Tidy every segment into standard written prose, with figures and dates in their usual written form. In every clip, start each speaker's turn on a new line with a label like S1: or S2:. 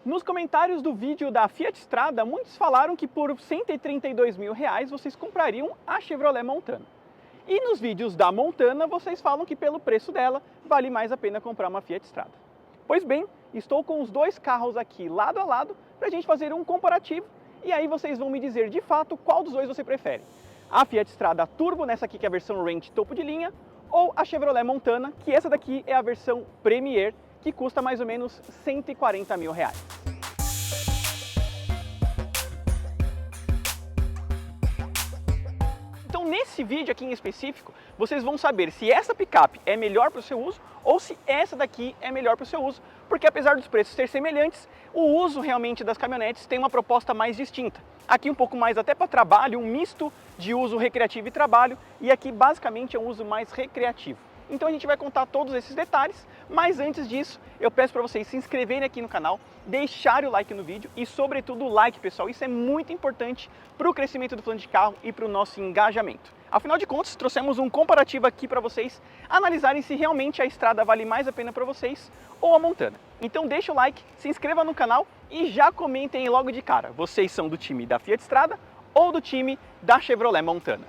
S1: Nos comentários do vídeo da Fiat Strada, muitos falaram que por R$ 132 mil vocês comprariam a Chevrolet Montana. E nos vídeos da Montana, vocês falam que pelo preço dela, vale mais a pena comprar uma Fiat Strada. Pois bem, estou com os dois carros aqui lado a lado para a gente fazer um comparativo e aí vocês vão me dizer de fato qual dos dois você prefere. A Fiat Strada Turbo, nessa aqui que é a versão Range topo de linha, ou a Chevrolet Montana, que essa daqui é a versão Premier, que custa mais ou menos R$ 140 mil. Então nesse vídeo aqui em específico, vocês vão saber se essa picape é melhor para o seu uso ou se essa daqui é melhor para o seu uso, porque apesar dos preços serem semelhantes, o uso realmente das caminhonetes tem uma proposta mais distinta. Aqui um pouco mais até para trabalho, um misto de uso recreativo e trabalho, e aqui basicamente é um uso mais recreativo. Então a gente vai contar todos esses detalhes, mas antes disso, eu peço para vocês se inscreverem aqui no canal, deixarem o like no vídeo e sobretudo o like, pessoal. Isso é muito importante para o crescimento do Falando de Carro e para o nosso engajamento. Afinal de contas, trouxemos um comparativo aqui para vocês analisarem se realmente a Strada vale mais a pena para vocês ou a Montana. Então deixa o like, se inscreva no canal e já comentem logo de cara. Vocês são do time da Fiat Strada ou do time da Chevrolet Montana?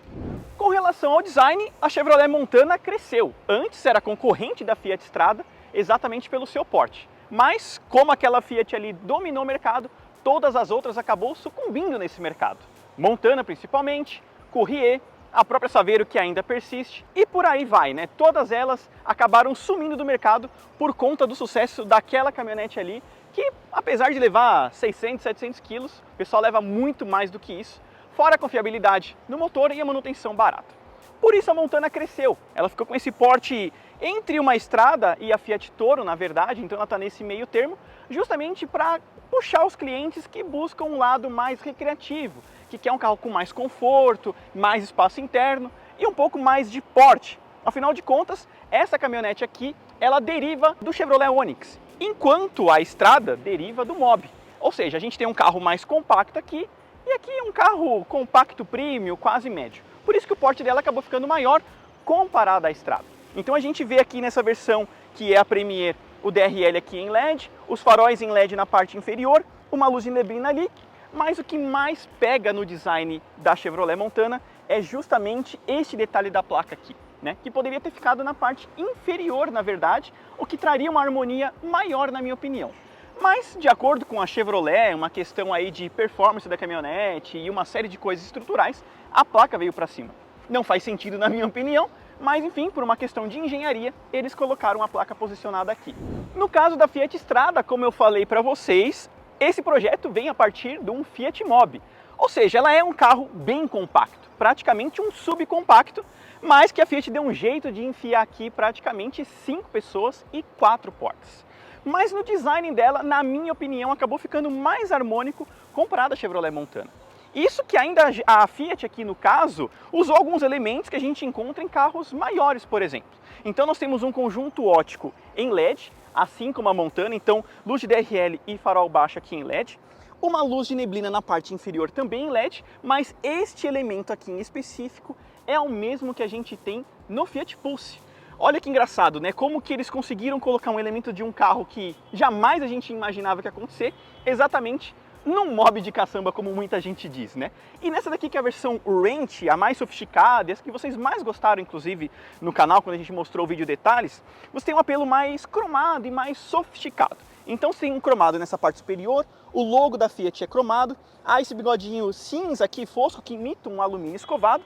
S1: Com relação ao design, a Chevrolet Montana cresceu. Antes era concorrente da Fiat Strada, exatamente pelo seu porte. Mas, como aquela Fiat ali dominou o mercado, todas as outras acabou sucumbindo nesse mercado. Montana principalmente, Courier, a própria Saveiro que ainda persiste, e por aí vai, né? Todas elas acabaram sumindo do mercado por conta do sucesso daquela caminhonete ali, que apesar de levar 600, 700 quilos, o pessoal leva muito mais do que isso, fora a confiabilidade no motor e a manutenção barata. Por isso a Montana cresceu, ela ficou com esse porte entre uma Strada e a Fiat Toro, na verdade, então ela está nesse meio termo, justamente para puxar os clientes que buscam um lado mais recreativo, que quer um carro com mais conforto, mais espaço interno e um pouco mais de porte. Afinal de contas, essa caminhonete aqui, ela deriva do Chevrolet Onix, enquanto a Strada deriva do Mobi. Ou seja, a gente tem um carro mais compacto aqui, e aqui é um carro compacto premium, quase médio. Por isso que o porte dela acabou ficando maior comparado à Strada. Então a gente vê aqui nessa versão que é a Premier, o DRL aqui em LED, os faróis em LED na parte inferior, uma luz de neblina ali, mas o que mais pega no design da Chevrolet Montana é justamente este detalhe da placa aqui, né? Que poderia ter ficado na parte inferior, na verdade, o que traria uma harmonia maior, na minha opinião. Mas, de acordo com a Chevrolet, uma questão aí de performance da caminhonete e uma série de coisas estruturais, a placa veio para cima. Não faz sentido na minha opinião, mas enfim, por uma questão de engenharia, eles colocaram a placa posicionada aqui. No caso da Fiat Strada, como eu falei para vocês, esse projeto vem a partir de um Fiat Mobi. Ou seja, ela é um carro bem compacto, praticamente um subcompacto, mas que a Fiat deu um jeito de enfiar aqui praticamente 5 pessoas e 4 portas. Mas no design dela, na minha opinião, acabou ficando mais harmônico comparado à Chevrolet Montana. Isso que ainda a Fiat aqui no caso, usou alguns elementos que a gente encontra em carros maiores, por exemplo. Então nós temos um conjunto óptico em LED, assim como a Montana, então luz de DRL e farol baixo aqui em LED. Uma luz de neblina na parte inferior também em LED, mas este elemento aqui em específico é o mesmo que a gente tem no Fiat Pulse. Olha que engraçado, né? Como que eles conseguiram colocar um elemento de um carro que jamais a gente imaginava que ia acontecer, exatamente num Mobi de caçamba, como muita gente diz, né? E nessa daqui que é a versão Range, a mais sofisticada, essa que vocês mais gostaram, inclusive, no canal, quando a gente mostrou o vídeo detalhes, você tem um apelo mais cromado e mais sofisticado. Então você tem um cromado nessa parte superior, o logo da Fiat é cromado, há esse bigodinho cinza aqui fosco que imita um alumínio escovado,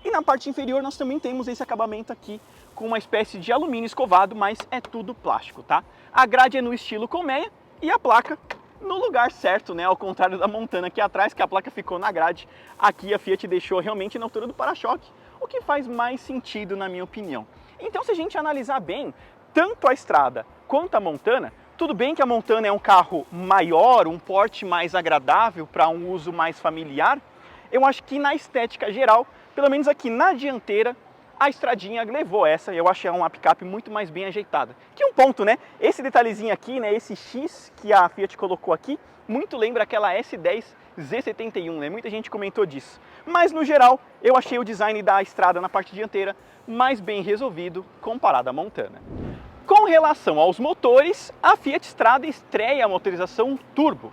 S1: e na parte inferior nós também temos esse acabamento aqui com uma espécie de alumínio escovado, mas é tudo plástico, tá? A grade é no estilo colmeia e a placa no lugar certo, né? Ao contrário da Montana aqui atrás, que a placa ficou na grade, aqui a Fiat deixou realmente na altura do para-choque, o que faz mais sentido na minha opinião. Então se a gente analisar bem, tanto a Strada quanto a Montana, tudo bem que a Montana é um carro maior, um porte mais agradável para um uso mais familiar, eu acho que na estética geral, pelo menos aqui na dianteira, a Stradinha levou essa, eu achei uma picape muito mais bem ajeitada. Que um ponto, né? Esse detalhezinho aqui, né? Esse X que a Fiat colocou aqui, muito lembra aquela S10 Z71, né? Muita gente comentou disso. Mas no geral, eu achei o design da Strada na parte dianteira mais bem resolvido comparado à Montana. Com relação aos motores, a Fiat Strada estreia a motorização turbo,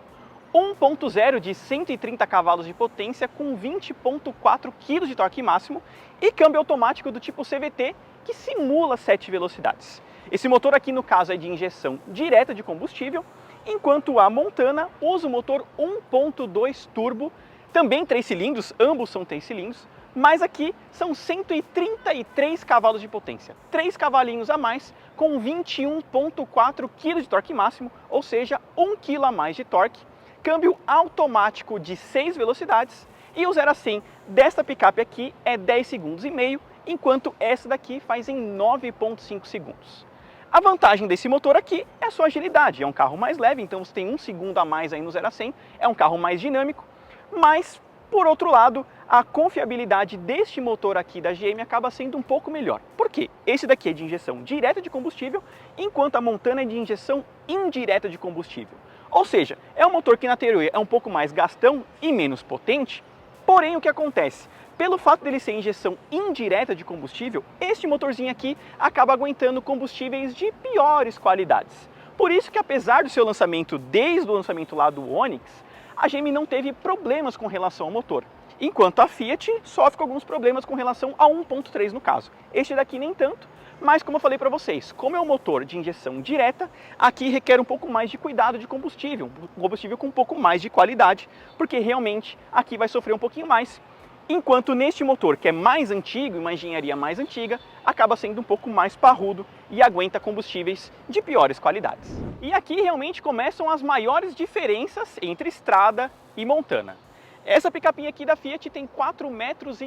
S1: 1.0 de 130 cavalos de potência com 20.4 kg de torque máximo e câmbio automático do tipo CVT que simula 7 velocidades. Esse motor aqui no caso é de injeção direta de combustível, enquanto a Montana usa o motor 1.2 turbo, também 3 cilindros, ambos são 3 cilindros, mas aqui são 133 cavalos de potência, 3 cavalinhos a mais com 21.4 kg de torque máximo, ou seja, 1 kg a mais de torque, câmbio automático de 6 velocidades e o 0 a 100 desta picape aqui é 10 segundos e meio, enquanto essa daqui faz em 9.5 segundos. A vantagem desse motor aqui é a sua agilidade, é um carro mais leve, então você tem 1 segundo a mais aí no 0 a 100, é um carro mais dinâmico, mas por outro lado, a confiabilidade deste motor aqui da GM acaba sendo um pouco melhor. Por quê? Esse daqui é de injeção direta de combustível, enquanto a Montana é de injeção indireta de combustível. Ou seja, é um motor que na teoria é um pouco mais gastão e menos potente, porém o que acontece? Pelo fato dele ser injeção indireta de combustível, este motorzinho aqui acaba aguentando combustíveis de piores qualidades. Por isso que apesar do seu lançamento, desde o lançamento lá do Onix, a GM não teve problemas com relação ao motor, enquanto a Fiat sofre com alguns problemas com relação a 1.3 no caso. Este daqui nem tanto, mas como eu falei para vocês, como é um motor de injeção direta, aqui requer um pouco mais de cuidado de combustível, um combustível com um pouco mais de qualidade, porque realmente aqui vai sofrer um pouquinho mais, enquanto neste motor, que é mais antigo e uma engenharia mais antiga, acaba sendo um pouco mais parrudo e aguenta combustíveis de piores qualidades. E aqui realmente começam as maiores diferenças entre Strada e Montana. Essa picapinha aqui da Fiat tem 4,48 metros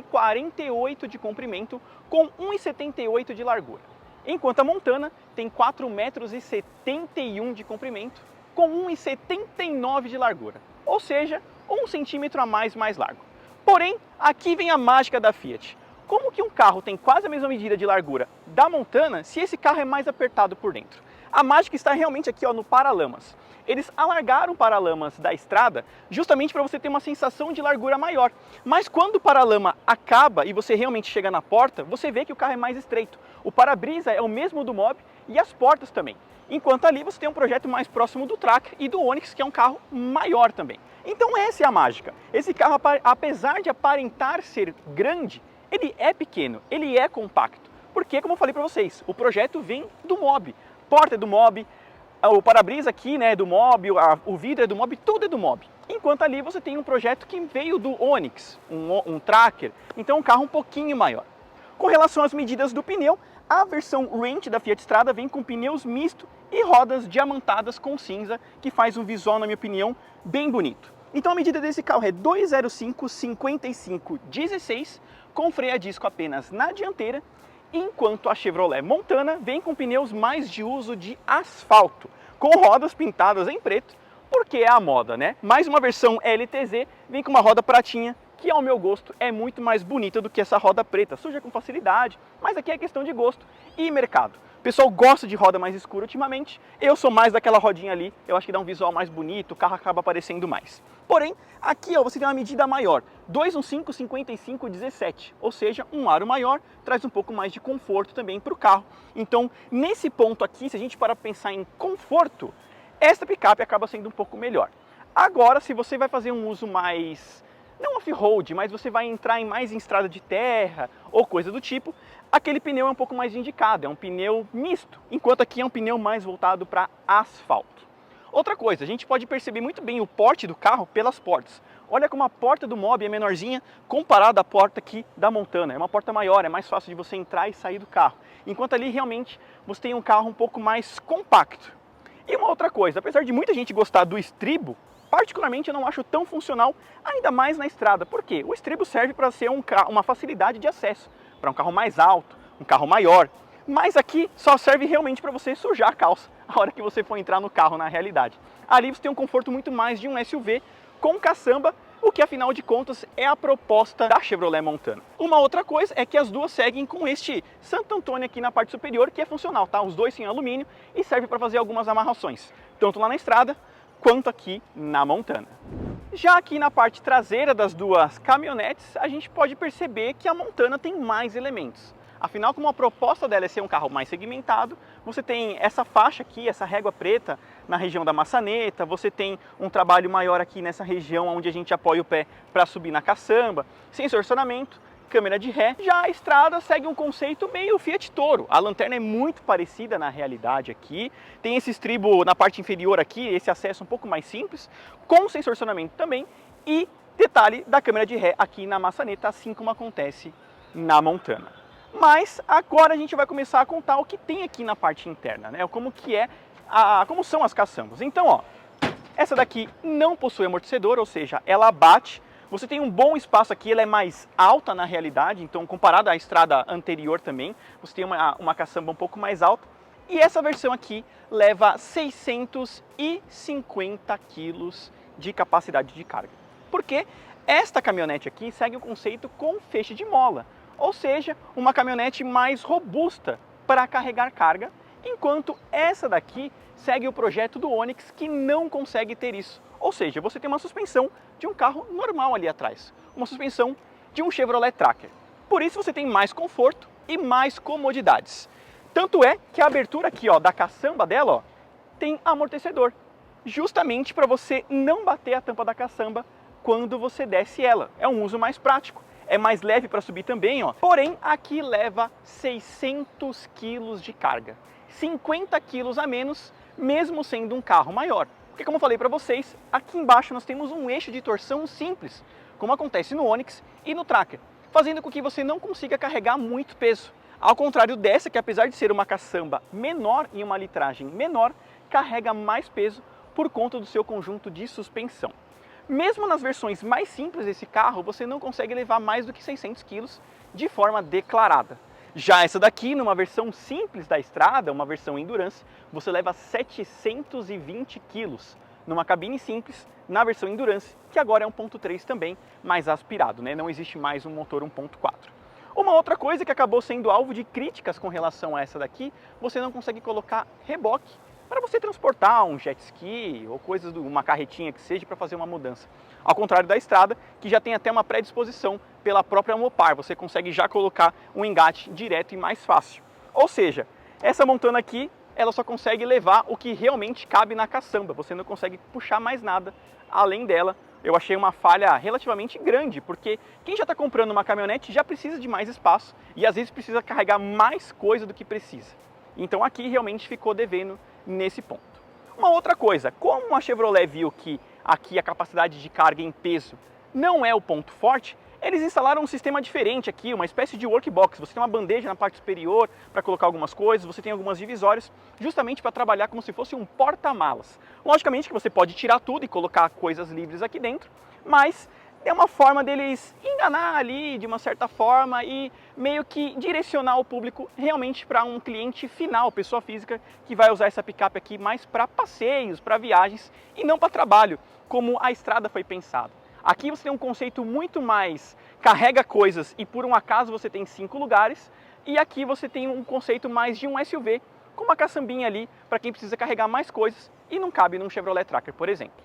S1: de comprimento com 1,78 de largura, enquanto a Montana tem 4,71 metros de comprimento com 1,79 de largura, ou seja, 1 centímetro a mais largo. Porém, aqui vem a mágica da Fiat. Como que um carro tem quase a mesma medida de largura da Montana se esse carro é mais apertado por dentro? A mágica está realmente aqui no paralamas. Eles alargaram o paralamas da Strada justamente para você ter uma sensação de largura maior. Mas quando o paralama acaba e você realmente chega na porta, você vê que o carro é mais estreito. O para-brisa é o mesmo do Mob e as portas também. Enquanto ali você tem um projeto mais próximo do Tracker e do Onix, que é um carro maior também. Então essa é a mágica. Esse carro, apesar de aparentar ser grande, ele é pequeno, ele é compacto. Porque, como eu falei para vocês, o projeto vem do Mob. A porta é do Mob, o para-brisa aqui é do Mob, o vidro é do Mob, tudo é do Mob. Enquanto ali você tem um projeto que veio do Onix, um Tracker, então um carro um pouquinho maior. Com relação às medidas do pneu, a versão Range da Fiat Strada vem com pneus misto e rodas diamantadas com cinza, que faz um visual, na minha opinião, bem bonito. Então a medida desse carro é 205/55/16, com freio a disco apenas na dianteira, enquanto a Chevrolet Montana vem com pneus mais de uso de asfalto, com rodas pintadas em preto, porque é a moda, né? Mais uma versão LTZ vem com uma roda pratinha, que ao meu gosto é muito mais bonita do que essa roda preta, suja com facilidade, mas aqui é questão de gosto e mercado. O pessoal gosta de roda mais escura ultimamente, eu sou mais daquela rodinha ali, eu acho que dá um visual mais bonito, o carro acaba aparecendo mais. Porém, aqui você tem uma medida maior, 215/55/17, ou seja, um aro maior traz um pouco mais de conforto também para o carro. Então, nesse ponto aqui, se a gente parar para pensar em conforto, esta picape acaba sendo um pouco melhor. Agora, se você vai fazer um uso mais, não off-road, mas você vai entrar mais em estrada de terra ou coisa do tipo, aquele pneu é um pouco mais indicado, é um pneu misto, enquanto aqui é um pneu mais voltado para asfalto. Outra coisa, a gente pode perceber muito bem o porte do carro pelas portas. Olha como a porta do Mob é menorzinha comparada à porta aqui da Montana. É uma porta maior, é mais fácil de você entrar e sair do carro. Enquanto ali realmente você tem um carro um pouco mais compacto. E uma outra coisa, apesar de muita gente gostar do estribo, particularmente eu não acho tão funcional, ainda mais na estrada. Por quê? O estribo serve para ser uma facilidade de acesso, para um carro mais alto, um carro maior. Mas aqui só serve realmente para você sujar a calça a hora que você for entrar no carro na realidade. Ali você tem um conforto muito mais de um SUV com caçamba, o que afinal de contas é a proposta da Chevrolet Montana. Uma outra coisa é que as duas seguem com este Santo Antônio aqui na parte superior, que é funcional, tá? Os dois sem alumínio e serve para fazer algumas amarrações, tanto lá na estrada quanto aqui na Montana. Já aqui na parte traseira das duas caminhonetes, a gente pode perceber que a Montana tem mais elementos. Afinal, como a proposta dela é ser um carro mais segmentado, você tem essa faixa aqui, essa régua preta na região da maçaneta, você tem um trabalho maior aqui nessa região onde a gente apoia o pé para subir na caçamba, sensor de estacionamento, câmera de ré. Já a estrada segue um conceito meio Fiat Toro. A lanterna é muito parecida na realidade aqui, tem esse estribo na parte inferior aqui, esse acesso um pouco mais simples, com sensor de estacionamento também, e detalhe da câmera de ré aqui na maçaneta, assim como acontece na Montana. Mas agora a gente vai começar a contar o que tem aqui na parte interna, né? Como são as caçambas. Então, ó, essa daqui não possui amortecedor, ou seja, ela bate. Você tem um bom espaço aqui, ela é mais alta na realidade, então comparado à estrada anterior também, você tem uma caçamba um pouco mais alta. E essa versão aqui leva 650 quilos de capacidade de carga. Porque esta caminhonete aqui segue o conceito com feixe de mola, ou seja, uma caminhonete mais robusta para carregar carga, enquanto essa daqui segue o projeto do Onix, que não consegue ter isso. Ou seja, você tem uma suspensão de um carro normal ali atrás, uma suspensão de um Chevrolet Tracker. Por isso você tem mais conforto e mais comodidades. Tanto é que a abertura aqui, ó, da caçamba dela, ó, tem amortecedor, justamente para você não bater a tampa da caçamba quando você desce ela. É um uso mais prático. É mais leve para subir também, ó. Porém, aqui leva 600 quilos de carga. 50 quilos a menos, mesmo sendo um carro maior. Porque, como eu falei para vocês, aqui embaixo nós temos um eixo de torção simples, como acontece no Onix e no Tracker, fazendo com que você não consiga carregar muito peso. Ao contrário dessa, que apesar de ser uma caçamba menor e uma litragem menor, carrega mais peso por conta do seu conjunto de suspensão. Mesmo nas versões mais simples desse carro, você não consegue levar mais do que 600 kg de forma declarada. Já essa daqui, numa versão simples da estrada, uma versão Endurance, você leva 720 kg numa cabine simples, na versão Endurance, que agora é 1.3 também, mais aspirado, né? Não existe mais um motor 1.4. Uma outra coisa que acabou sendo alvo de críticas com relação a essa daqui, você não consegue colocar reboque para você transportar um jet ski ou coisas, uma carretinha que seja, para fazer uma mudança. Ao contrário da estrada, que já tem até uma predisposição pela própria Mopar, você consegue já colocar um engate direto e mais fácil. Ou seja, essa Montana aqui, ela só consegue levar o que realmente cabe na caçamba, você não consegue puxar mais nada além dela. Eu achei uma falha relativamente grande, porque quem já está comprando uma caminhonete já precisa de mais espaço e às vezes precisa carregar mais coisa do que precisa. Então aqui realmente ficou devendo nesse ponto. Uma outra coisa, como a Chevrolet viu que aqui a capacidade de carga em peso não é o ponto forte, eles instalaram um sistema diferente aqui, uma espécie de workbox. Você tem uma bandeja na parte superior para colocar algumas coisas, você tem algumas divisórias, justamente para trabalhar como se fosse um porta-malas. Logicamente que você pode tirar tudo e colocar coisas livres aqui dentro, mas é uma forma deles enganar ali de uma certa forma e meio que direcionar o público realmente para um cliente final, pessoa física, que vai usar essa picape aqui mais para passeios, para viagens e não para trabalho, como a estrada foi pensada. Aqui você tem um conceito muito mais carrega coisas e por um acaso você tem 5 lugares, e aqui você tem um conceito mais de um SUV, com uma caçambinha ali para quem precisa carregar mais coisas e não cabe num Chevrolet Tracker, por exemplo.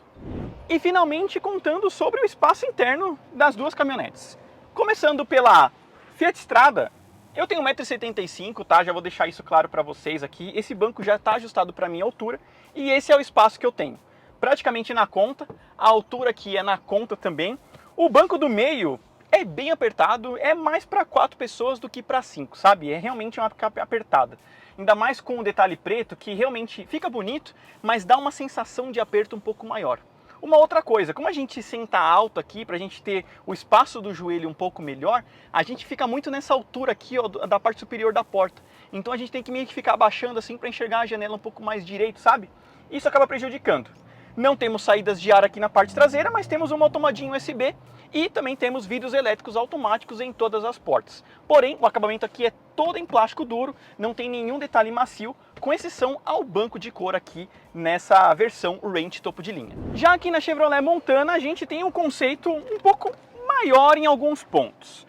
S1: E finalmente contando sobre o espaço interno das duas caminhonetes. Começando pela Fiat Strada, eu tenho 1,75 m, tá? Já vou deixar isso claro para vocês aqui. Esse banco já está ajustado para a minha altura e esse é o espaço que eu tenho. Praticamente na conta, a altura aqui é na conta também. O banco do meio é bem apertado, é mais para 4 pessoas do que para 5, sabe? É realmente uma picape apertada. Ainda mais com o detalhe preto, que realmente fica bonito, mas dá uma sensação de aperto um pouco maior. Uma outra coisa, como a gente senta alto aqui, para a gente ter o espaço do joelho um pouco melhor, a gente fica muito nessa altura aqui, ó, da parte superior da porta. Então a gente tem que meio que ficar abaixando assim para enxergar a janela um pouco mais direito, sabe? Isso acaba prejudicando. Não temos saídas de ar aqui na parte traseira, mas temos uma tomadinha USB e também temos vidros elétricos automáticos em todas as portas. Porém, o acabamento aqui é todo em plástico duro, não tem nenhum detalhe macio, com exceção ao banco de couro aqui nessa versão Range topo de linha. Já aqui na Chevrolet Montana, a gente tem um conceito um pouco maior em alguns pontos.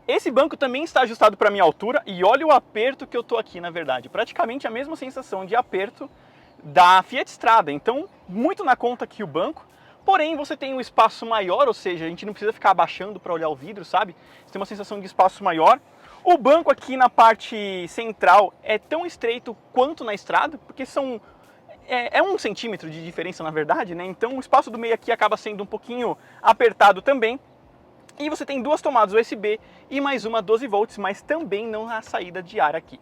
S1: Esse banco também está ajustado para a minha altura e olha o aperto que eu tô aqui, na verdade. Praticamente a mesma sensação de aperto da Fiat Strada, então muito na conta aqui o banco, porém você tem um espaço maior, ou seja, a gente não precisa ficar abaixando para olhar o vidro, sabe? Você tem uma sensação de espaço maior. O banco aqui na parte central é tão estreito quanto na estrada, porque é 1 centímetro de diferença na verdade, né? Então o espaço do meio aqui acaba sendo um pouquinho apertado também. E você tem 2 tomadas USB e mais uma 12 volts, mas também não há saída de ar aqui.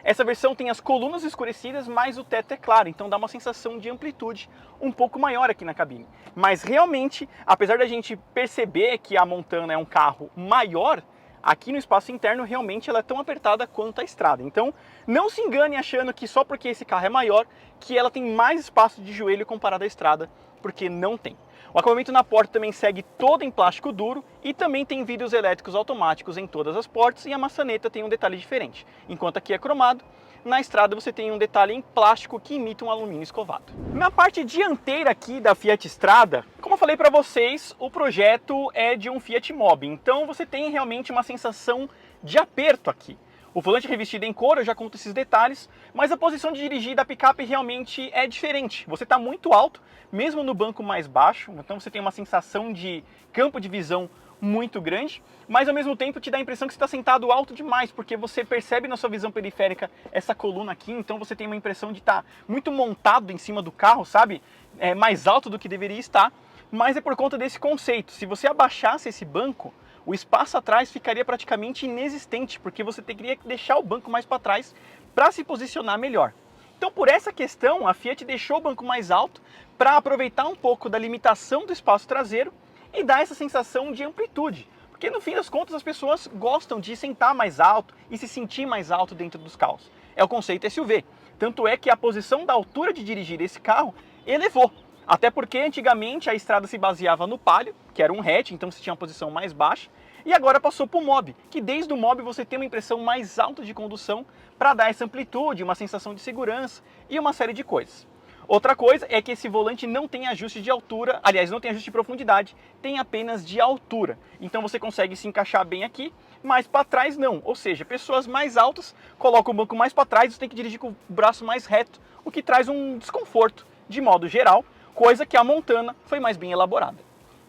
S1: Essa versão tem as colunas escurecidas, mas o teto é claro, então dá uma sensação de amplitude um pouco maior aqui na cabine. Mas realmente, apesar da gente perceber que a Montana é um carro maior, aqui no espaço interno realmente ela é tão apertada quanto a estrada. Então não se engane achando que só porque esse carro é maior, que ela tem mais espaço de joelho comparado à estrada, porque não tem. O acabamento na porta também segue todo em plástico duro e também tem vidros elétricos automáticos em todas as portas e a maçaneta tem um detalhe diferente. Enquanto aqui é cromado, na estrada você tem um detalhe em plástico que imita um alumínio escovado. Na parte dianteira aqui da Fiat Strada, como eu falei para vocês, o projeto é de um Fiat Mobi, então você tem realmente uma sensação de aperto aqui. O volante revestido em couro, eu já conto esses detalhes, mas a posição de dirigir da picape realmente é diferente. Você está muito alto, mesmo no banco mais baixo, então você tem uma sensação de campo de visão muito grande, mas ao mesmo tempo te dá a impressão que você está sentado alto demais, porque você percebe na sua visão periférica essa coluna aqui, então você tem uma impressão de estar muito montado em cima do carro, sabe? É mais alto do que deveria estar, mas é por conta desse conceito. Se você abaixasse esse banco, o espaço atrás ficaria praticamente inexistente, porque você teria que deixar o banco mais para trás para se posicionar melhor. Então, por essa questão, a Fiat deixou o banco mais alto para aproveitar um pouco da limitação do espaço traseiro e dar essa sensação de amplitude. Porque no fim das contas as pessoas gostam de sentar mais alto e se sentir mais alto dentro dos carros. É o conceito SUV. Tanto é que a posição da altura de dirigir esse carro elevou. Até porque antigamente a estrada se baseava no Palio, que era um hatch, então você tinha uma posição mais baixa, e agora passou para o Mobi, que desde o Mobi você tem uma impressão mais alta de condução para dar essa amplitude, uma sensação de segurança e uma série de coisas. Outra coisa é que esse volante não tem ajuste de altura, aliás, não tem ajuste de profundidade, tem apenas de altura. Então você consegue se encaixar bem aqui, mas para trás não. Ou seja, pessoas mais altas colocam o banco mais para trás, você tem que dirigir com o braço mais reto, o que traz um desconforto de modo geral, coisa que a Montana foi mais bem elaborada.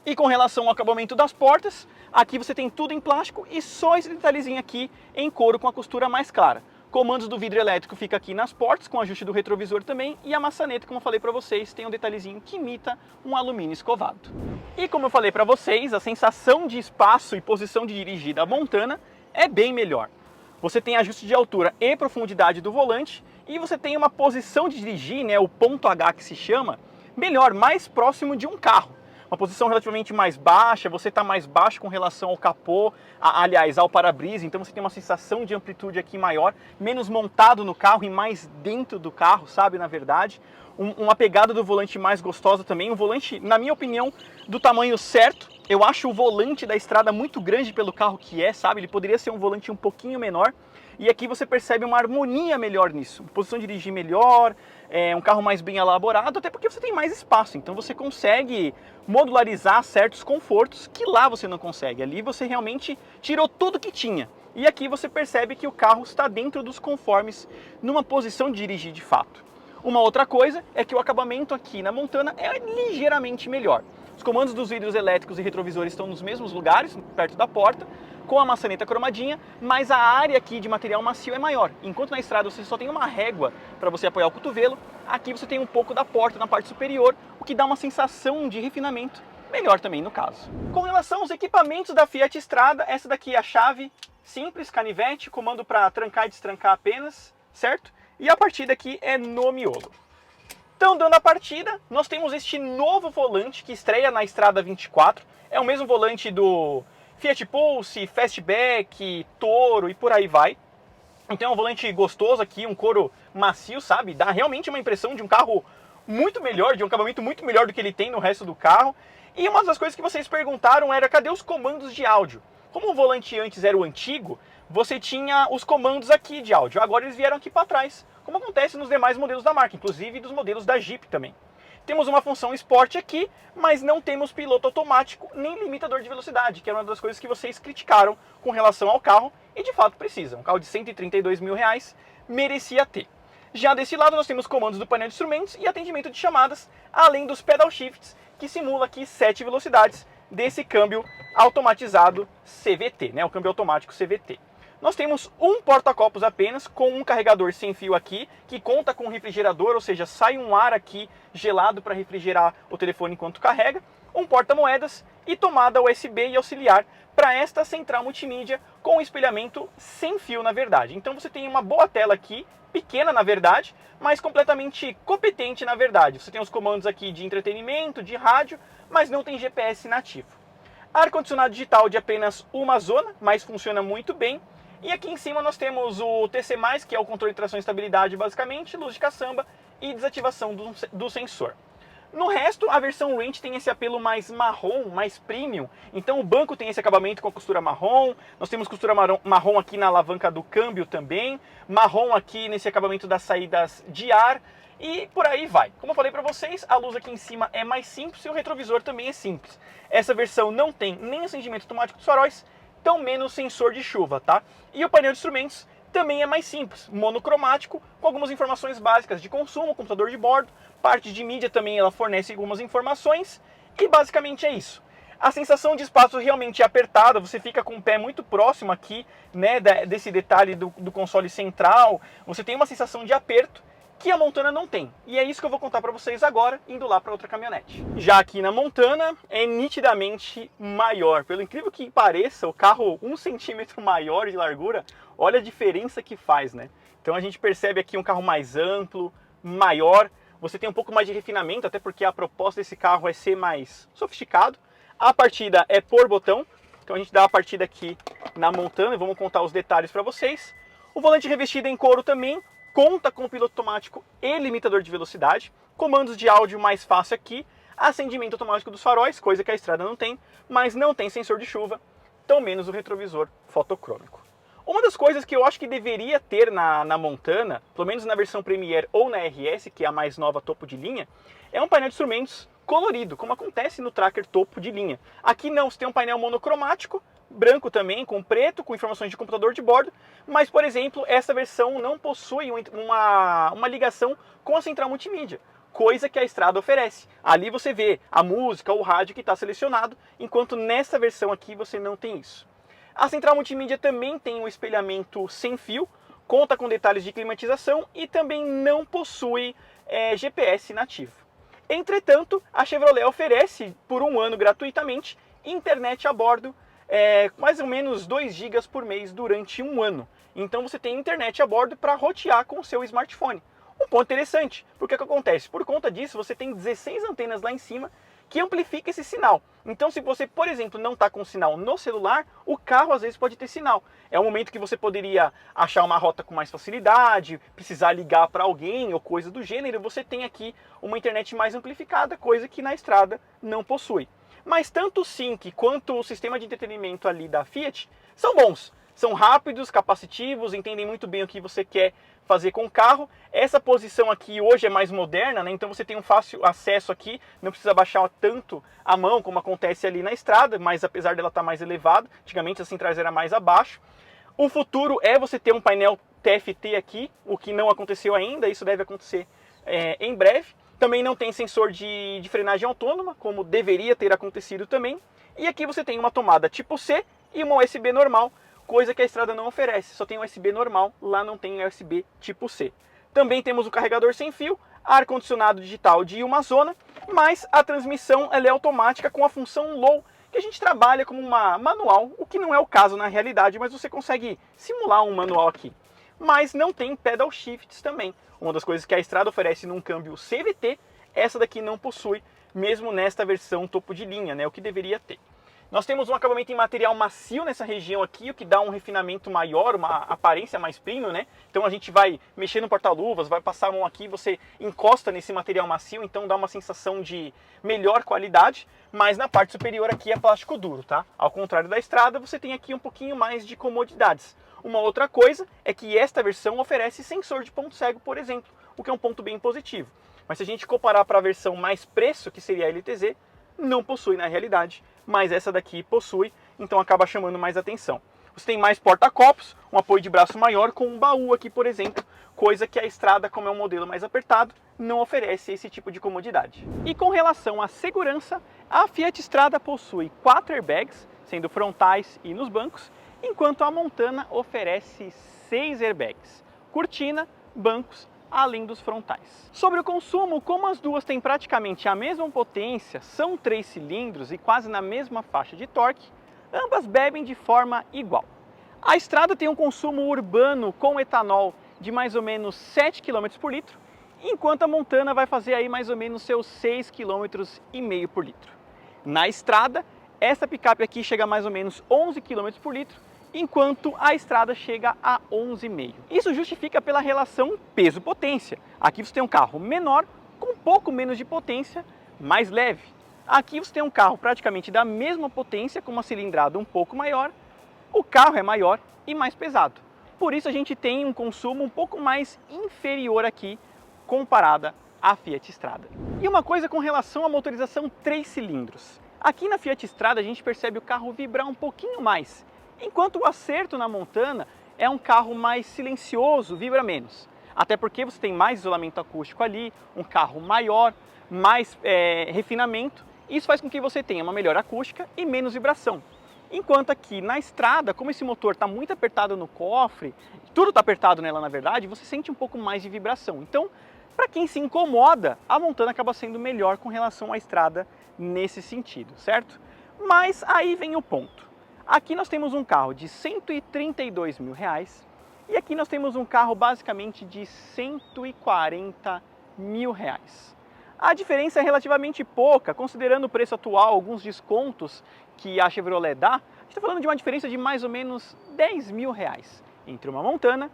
S1: E com relação ao acabamento das portas, aqui você tem tudo em plástico e só esse detalhezinho aqui em couro com a costura mais clara. Comandos do vidro elétrico fica aqui nas portas, com ajuste do retrovisor também, e a maçaneta, como eu falei para vocês, tem um detalhezinho que imita um alumínio escovado. E como eu falei para vocês, a sensação de espaço e posição de dirigir da Montana é bem melhor. Você tem ajuste de altura e profundidade do volante, e você tem uma posição de dirigir, né, o ponto H que se chama, melhor, mais próximo de um carro. Uma posição relativamente mais baixa, você está mais baixo com relação ao capô, aliás, ao para-brisa, então você tem uma sensação de amplitude aqui maior, menos montado no carro e mais dentro do carro, sabe, na verdade. Uma pegada do volante mais gostosa também, um volante, na minha opinião, do tamanho certo. Eu acho o volante da estrada muito grande pelo carro que é, sabe, ele poderia ser um volante um pouquinho menor. E aqui você percebe uma harmonia melhor nisso, posição de dirigir melhor, um carro mais bem elaborado, até porque você tem mais espaço, então você consegue modularizar certos confortos que lá você não consegue. Ali você realmente tirou tudo que tinha. E aqui você percebe que o carro está dentro dos conformes, numa posição de dirigir de fato. Uma outra coisa é que o acabamento aqui na Montana é ligeiramente melhor. Os comandos dos vidros elétricos e retrovisores estão nos mesmos lugares, perto da porta, com a maçaneta cromadinha, mas a área aqui de material macio é maior. Enquanto na estrada você só tem uma régua para você apoiar o cotovelo, aqui você tem um pouco da porta na parte superior, o que dá uma sensação de refinamento melhor também no caso. Com relação aos equipamentos da Fiat Strada, essa daqui é a chave simples, canivete, comando para trancar e destrancar apenas, certo? E a partida aqui é no miolo. Então, dando a partida, nós temos este novo volante que estreia na Strada 24. É o mesmo volante do Fiat Pulse, Fastback, Toro e por aí vai. Então é um volante gostoso aqui, um couro macio, sabe? Dá realmente uma impressão de um carro muito melhor, de um acabamento muito melhor do que ele tem no resto do carro. E uma das coisas que vocês perguntaram era, cadê os comandos de áudio? Como o volante antes era o antigo, você tinha os comandos aqui de áudio. Agora eles vieram aqui para trás, como acontece nos demais modelos da marca, inclusive dos modelos da Jeep também. Temos uma função Sport aqui, mas não temos piloto automático nem limitador de velocidade, que é uma das coisas que vocês criticaram com relação ao carro, e de fato precisa. Um carro de R$132 mil merecia ter. Já desse lado nós temos comandos do painel de instrumentos e atendimento de chamadas, além dos pedal shifts, que simula aqui 7 velocidades desse câmbio automatizado CVT, né? O câmbio automático CVT. nós temos um porta-copos apenas, com um carregador sem fio aqui, que conta com um refrigerador, ou seja, sai um ar aqui gelado para refrigerar o telefone enquanto carrega, um porta-moedas e tomada USB e auxiliar para esta central multimídia com espelhamento sem fio, na verdade. Então você tem uma boa tela aqui, pequena na verdade, mas completamente competente na verdade. Você tem os comandos aqui de entretenimento, de rádio, mas não tem GPS nativo. Ar-condicionado digital de apenas uma zona, mas funciona muito bem. E aqui em cima nós temos o TC+, que é o controle de tração e estabilidade basicamente, luz de caçamba e desativação do sensor. No resto, a versão Range tem esse apelo mais marrom, mais premium. Então o banco tem esse acabamento com a costura marrom. Nós temos costura marrom aqui na alavanca do câmbio também. Marrom aqui nesse acabamento das saídas de ar. E por aí vai. Como eu falei para vocês, a luz aqui em cima é mais simples e o retrovisor também é simples. Essa versão não tem nem acendimento automático dos faróis, tão menos sensor de chuva, tá? E o painel de instrumentos também é mais simples, monocromático, com algumas informações básicas de consumo, computador de bordo, parte de mídia também ela fornece algumas informações, e basicamente é isso. A sensação de espaço realmente é apertada, você fica com o pé muito próximo aqui, né, desse detalhe do console central, você tem uma sensação de aperto, que a Montana não tem. E é isso que eu vou contar para vocês agora, indo lá para outra caminhonete. Já aqui na Montana, é nitidamente maior. Pelo incrível que pareça, o carro 1 centímetro maior de largura, olha a diferença que faz, né? Então a gente percebe aqui um carro mais amplo, maior. Você tem um pouco mais de refinamento, até porque a proposta desse carro é ser mais sofisticado. A partida é por botão, então a gente dá a partida aqui na Montana e vamos contar os detalhes para vocês. O volante revestido em couro também, conta com piloto automático e limitador de velocidade, comandos de áudio mais fácil aqui, acendimento automático dos faróis, coisa que a Estrada não tem, mas não tem sensor de chuva, tão menos o retrovisor fotocrômico. Uma das coisas que eu acho que deveria ter na Montana, pelo menos na versão Premier ou na RS, que é a mais nova topo de linha, é um painel de instrumentos colorido, como acontece no Tracker topo de linha. Aqui não, você tem um painel monocromático, branco também, com preto, com informações de computador de bordo, mas, por exemplo, essa versão não possui uma ligação com a central multimídia, coisa que a Estrada oferece. Ali você vê a música, o rádio que está selecionado, enquanto nessa versão aqui você não tem isso. A central multimídia também tem um espelhamento sem fio, conta com detalhes de climatização e também não possui GPS nativo. Entretanto, a Chevrolet oferece por 1 ano gratuitamente internet a bordo, mais ou menos 2 GB por mês durante 1 ano. Então você tem internet a bordo para rotear com o seu smartphone. Um ponto interessante, porque o que acontece? Por conta disso, você tem 16 antenas lá em cima que amplifica esse sinal. Então se você, por exemplo, não está com sinal no celular, o carro às vezes pode ter sinal. É um momento que você poderia achar uma rota com mais facilidade, precisar ligar para alguém ou coisa do gênero, você tem aqui uma internet mais amplificada, coisa que na Estrada não possui. Mas tanto o Sync quanto o sistema de entretenimento ali da Fiat são bons. São rápidos, capacitivos, entendem muito bem o que você quer fazer com o carro. Essa posição aqui hoje é mais moderna, né? Então você tem um fácil acesso aqui, não precisa baixar tanto a mão como acontece ali na Estrada, mas apesar dela estar mais elevada, antigamente as centrais era mais abaixo. O futuro é você ter um painel TFT aqui, o que não aconteceu ainda, isso deve acontecer em breve. Também não tem sensor de frenagem autônoma, como deveria ter acontecido também. E aqui você tem uma tomada tipo C e uma USB normal, coisa que a Estrada não oferece, só tem USB normal, lá não tem USB tipo C. Também temos o carregador sem fio, ar-condicionado digital de uma zona, mas a transmissão ela é automática com a função Low, que a gente trabalha como uma manual, o que não é o caso na realidade, mas você consegue simular um manual aqui. Mas não tem pedal shifts também, uma das coisas que a Estrada oferece num câmbio CVT, essa daqui não possui, mesmo nesta versão topo de linha, né, o que deveria ter. Nós temos um acabamento em material macio nessa região aqui, o que dá um refinamento maior, uma aparência mais premium, né? Então a gente vai mexer no porta-luvas, vai passar a mão aqui, você encosta nesse material macio, então dá uma sensação de melhor qualidade, mas na parte superior aqui é plástico duro, tá? Ao contrário da Estrada, você tem aqui um pouquinho mais de comodidades. Uma outra coisa é que esta versão oferece sensor de ponto cego, por exemplo, o que é um ponto bem positivo. Mas se a gente comparar para a versão mais preço, que seria a LTZ, não possui na realidade, mas essa daqui possui, então acaba chamando mais atenção. Você tem mais porta-copos, um apoio de braço maior com um baú aqui, por exemplo, coisa que a Estrada, como é um modelo mais apertado, não oferece esse tipo de comodidade. E com relação à segurança, a Fiat Strada possui 4 airbags, sendo frontais e nos bancos, enquanto a Montana oferece 6 airbags, cortina, bancos, além dos frontais. Sobre o consumo, como as duas têm praticamente a mesma potência, são 3 cilindros e quase na mesma faixa de torque, ambas bebem de forma igual. A Strada tem um consumo urbano com etanol de mais ou menos 7 km por litro, enquanto a Montana vai fazer aí mais ou menos seus 6,5 km por litro. Na Strada, essa picape aqui chega a mais ou menos 11 km por litro, enquanto a Strada chega a 11,5. Isso justifica pela relação peso-potência. Aqui você tem um carro menor, com um pouco menos de potência, mais leve. Aqui você tem um carro praticamente da mesma potência, com uma cilindrada um pouco maior. O carro é maior e mais pesado. Por isso a gente tem um consumo um pouco mais inferior aqui, comparada à Fiat Strada. E uma coisa com relação à motorização 3 cilindros. Aqui na Fiat Strada a gente percebe o carro vibrar um pouquinho mais, enquanto o acerto na Montana é um carro mais silencioso, vibra menos. Até porque você tem mais isolamento acústico ali, um carro maior, mais refinamento. Isso faz com que você tenha uma melhor acústica e menos vibração. Enquanto aqui na Strada, como esse motor está muito apertado no cofre, tudo está apertado nela na verdade, você sente um pouco mais de vibração. Então, para quem se incomoda, a Montana acaba sendo melhor com relação à Strada nesse sentido, certo? Mas aí vem o ponto. Aqui nós temos um carro de R$132 mil e aqui nós temos um carro basicamente de R$140 mil. A diferença é relativamente pouca, considerando o preço atual, alguns descontos que a Chevrolet dá. A gente está falando de uma diferença de mais ou menos R$10 mil entre uma Montana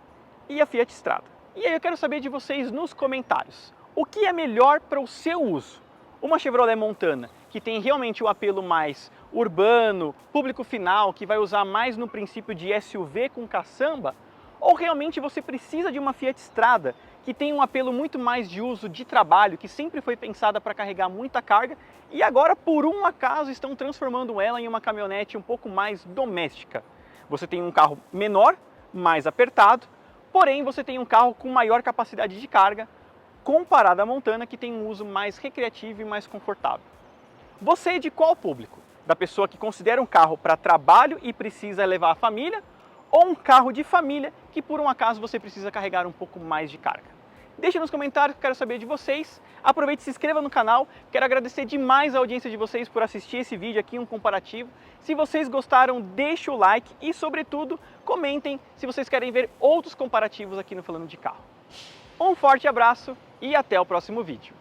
S1: e a Fiat Strada. E aí eu quero saber de vocês nos comentários, o que é melhor para o seu uso? Uma Chevrolet Montana, que tem realmente o apelo mais urbano, público final, que vai usar mais no princípio de SUV com caçamba, ou realmente você precisa de uma Fiat Strada, que tem um apelo muito mais de uso de trabalho, que sempre foi pensada para carregar muita carga, e agora por um acaso estão transformando ela em uma caminhonete um pouco mais doméstica. Você tem um carro menor, mais apertado, porém você tem um carro com maior capacidade de carga, comparado à Montana, que tem um uso mais recreativo e mais confortável. Você é de qual público? Da pessoa que considera um carro para trabalho e precisa levar a família, ou um carro de família que por um acaso você precisa carregar um pouco mais de carga? Deixe nos comentários que eu quero saber de vocês. Aproveite e se inscreva no canal. Quero agradecer demais a audiência de vocês por assistir esse vídeo aqui, um comparativo. Se vocês gostaram, deixe o like e, sobretudo, comentem se vocês querem ver outros comparativos aqui no Falando de Carro. Um forte abraço e até o próximo vídeo.